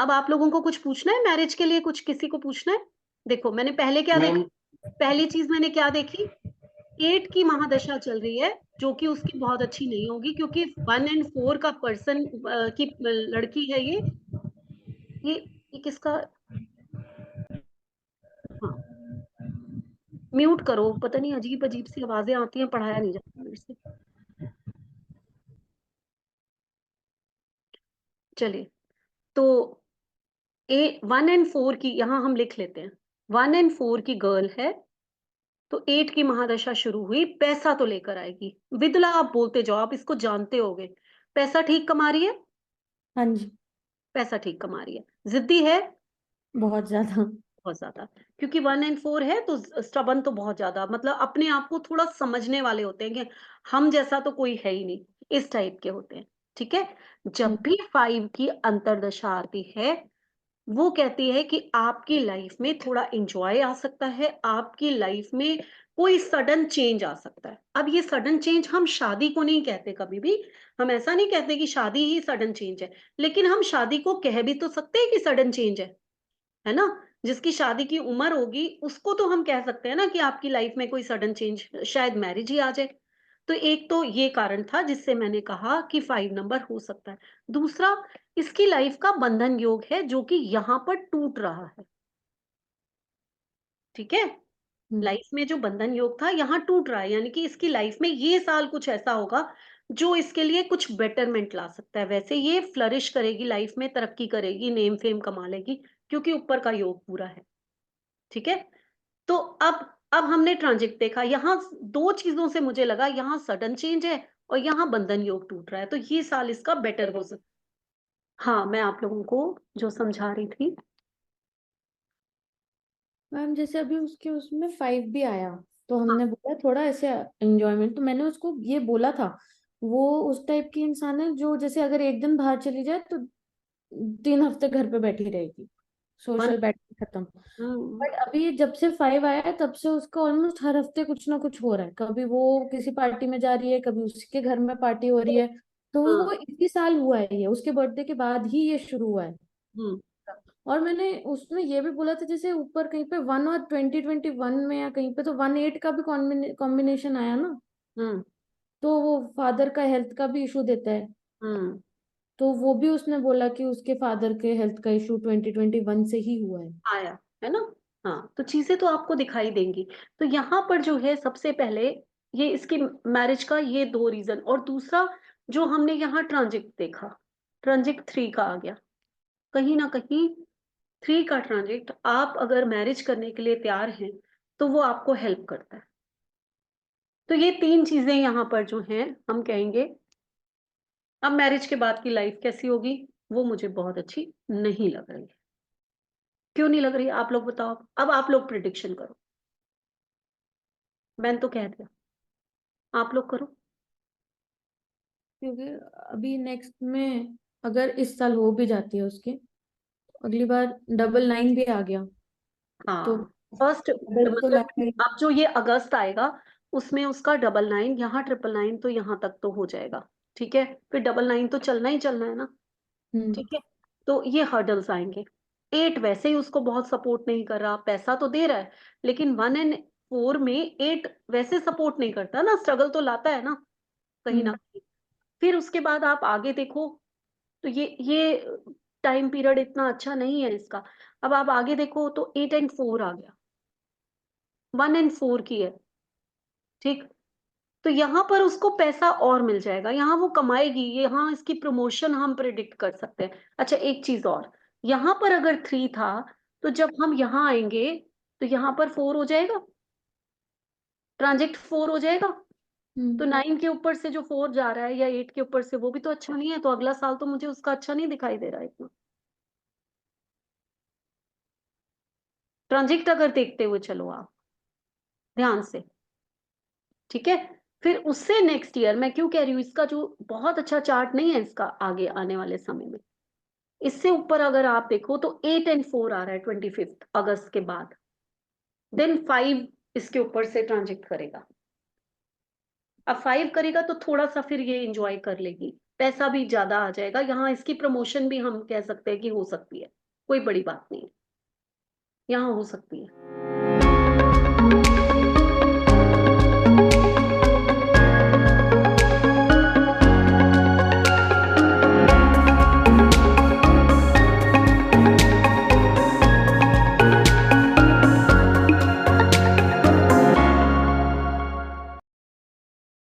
अब आप लोगों को कुछ पूछना है मैरिज के लिए, कुछ किसी को पूछना है? देखो मैंने पहले क्या मैम देखा, पहली चीज मैंने क्या देखी, 8 की महादशा चल रही है जो कि उसकी बहुत अच्छी नहीं होगी, क्योंकि 1 एंड 4 का पर्सन की लड़की है ये किसका, हाँ म्यूट करो, पता नहीं अजीब अजीब सी आवाजें आती हैं, पढ़ाया नहीं जाता मेरे से। चलिए, तो 1 एंड 4 की यहाँ हम लिख लेते हैं, 1 एंड 4 की गर्ल है, तो 8 की महादशा शुरू हुई, पैसा तो लेकर आएगी। विदला आप बोलते जाओ, आप इसको जानते होगे। पैसा ठीक कमा रही है, हाँ जी। पैसा ठीक कमा रही है। जिद्दी है बहुत ज्यादा। बहुत ज्यादा, क्योंकि 1 एंड 4 है तो स्टबन तो बहुत ज्यादा, मतलब अपने आप को थोड़ा समझने वाले होते हैं कि हम जैसा तो कोई है ही नहीं, इस टाइप के होते हैं। ठीक है, जब भी 5 की अंतर्दशा आती है, वो कहती है कि आपकी लाइफ में थोड़ा एंजॉय आ सकता है, आपकी लाइफ में कोई सडन चेंज आ सकता है। अब ये सडन चेंज हम शादी को नहीं कहते कभी भी, हम ऐसा नहीं कहते कि शादी ही सडन चेंज है, लेकिन हम शादी को कह भी तो सकते हैं कि सडन चेंज है ना? जिसकी शादी की उम्र होगी उसको तो हम कह सकते हैं ना कि आपकी लाइफ में कोई सडन चेंज, शायद मैरिज ही आ जाए। तो एक तो ये कारण था जिससे मैंने कहा कि 5 नंबर हो सकता है। दूसरा, इसकी लाइफ का बंधन योग है जो कि यहाँ पर टूट रहा है। ठीक है, लाइफ में जो बंधन योग था यहाँ टूट रहा है, यानी कि इसकी लाइफ में ये साल कुछ ऐसा होगा जो इसके लिए कुछ बेटरमेंट ला सकता है। वैसे ये फ्लरिश करेगी लाइफ में, तरक्की करेगी, नेम फेम कमा लेगी, क्योंकि ऊपर का योग पूरा है। ठीक है, तो अब हमने ट्रांजिट देखा, यहाँ दो चीजों से मुझे लगा, यहाँ सडन चेंज है और यहाँ बंधन योग टूट रहा है, तो ये साल इसका बेटर हो सकता। हाँ, मैं आप लोगों को जो समझा रही थी। मैम जैसे अभी उसके उसमें 5 भी आया, तो हाँ हमने बोला थोड़ा ऐसे एंजॉयमेंट, तो मैंने उसको ये बोला था, वो उस टाइप की इंसान है जो जैसे अगर एक दिन बाहर चली जाए तो 3 हफ्ते घर पे बैठी रहेगी, वन सोशल बैटरी खत्म। हम्म बट अभी जब से 5 आया है तब से उसका ऑलमोस्ट हर हफ्ते कुछ ना कुछ हो रहा है, कभी वो किसी पार्टी में जा रही है, कभी उसके घर में पार्टी हो रही है। तो हाँ वो इसी साल हुआ है, ये उसके बर्थडे के बाद ही ये शुरू हुआ है। हम्म और मैंने उसमें ये भी बोला था, जैसे ऊपर कहीं पे 1 और 2021 में या कहीं पे तो 1 8 का भी कॉम्बिनेशन आया ना, हम्म तो वो फादर का हेल्थ का भी इशू देता है। हम्म तो वो भी उसने बोला कि उसके फादर के हेल्थ का इशू 2021 से ही हुआ है। आया है ना। हाँ, तो चीजें तो आपको दिखाई देंगी। तो यहाँ पर जो है सबसे पहले ये इसकी मैरिज का ये दो रीजन, और दूसरा जो हमने यहाँ ट्रांजिट देखा, ट्रांजिट 3 का आ गया, कहीं ना कहीं 3 का ट्रांजिट, आप अगर मैरिज करने के लिए तैयार हैं तो वो आपको हेल्प करता है। तो ये तीन चीजें यहाँ पर जो हैं हम कहेंगे। अब मैरिज के बाद की लाइफ कैसी होगी, वो मुझे बहुत अच्छी नहीं लग रही है। क्यों नहीं लग रही, आप लोग बताओ, अब आप लोग प्रिडिक्शन करो। मैंने तो कह दिया, आप लोग करो। क्योंकि अभी नेक्स्ट में अगर इस साल हो भी जाती है उसके, अगली बार 999 भी आ गया तो हाँ, फर्स्ट डबल तो मतलब लाएगा ही। अब जो ये अगस्त आएगा उसमें उसका 999, यहाँ 999, तो यहाँ तक तो हो जाएगा। ठीक है, फिर 999 तो चलना ही चलना है ना। हम्म। ठीक है, तो ये हर्डल्स आएंगे। 8 वैसे ही उसको बहुत सपोर्ट नहीं कर रहा, पैसा तो दे रहा है, लेकिन 1 एंड 4 में 8 वैसे सपोर्ट नहीं करता ना, स्ट्रगल तो लाता है ना कहीं ना हम्म। कहीं। फिर उसके बाद आप आगे देखो, तो ये टाइम पीरियड इतना अच्छा नहीं है इसका। अब आप आगे देखो तो 8 एंड 4 आ गया, 1 एंड 4 की है। ठीक, तो यहाँ पर उसको पैसा और मिल जाएगा, यहाँ वो कमाएगी, यहाँ इसकी प्रमोशन हम प्रिडिक्ट कर सकते हैं। अच्छा, एक चीज और, यहाँ पर अगर 3 था, तो जब हम यहाँ आएंगे तो यहाँ पर 4 हो जाएगा, ट्रांजेक्ट 4 हो जाएगा। तो हम्म। 9 के ऊपर से जो 4 जा रहा है या 8 के ऊपर से, वो भी तो अच्छा नहीं है, तो अगला साल तो मुझे उसका अच्छा नहीं दिखाई दे रहा है इतना। ट्रांजेक्ट अगर देखते हुए चलो आप ध्यान से। ठीक है, फिर उससे नेक्स्ट ईयर, मैं क्यों कह रही हूँ, इसका जो बहुत अच्छा चार्ट नहीं है इसका आगे आने वाले समय में, इससे ऊपर अगर आप देखो तो 8 एंड 4 आ रहा है 25 अगस्त के बाद, देन 5 इसके ऊपर से ट्रांजिट करेगा। अब 5 करेगा तो थोड़ा सा फिर ये एंजॉय कर लेगी, पैसा भी ज्यादा आ जाएगा, यहाँ इसकी प्रमोशन भी हम कह सकते हैं कि हो सकती है। कोई बड़ी बात नहीं है, यहाँ हो सकती है।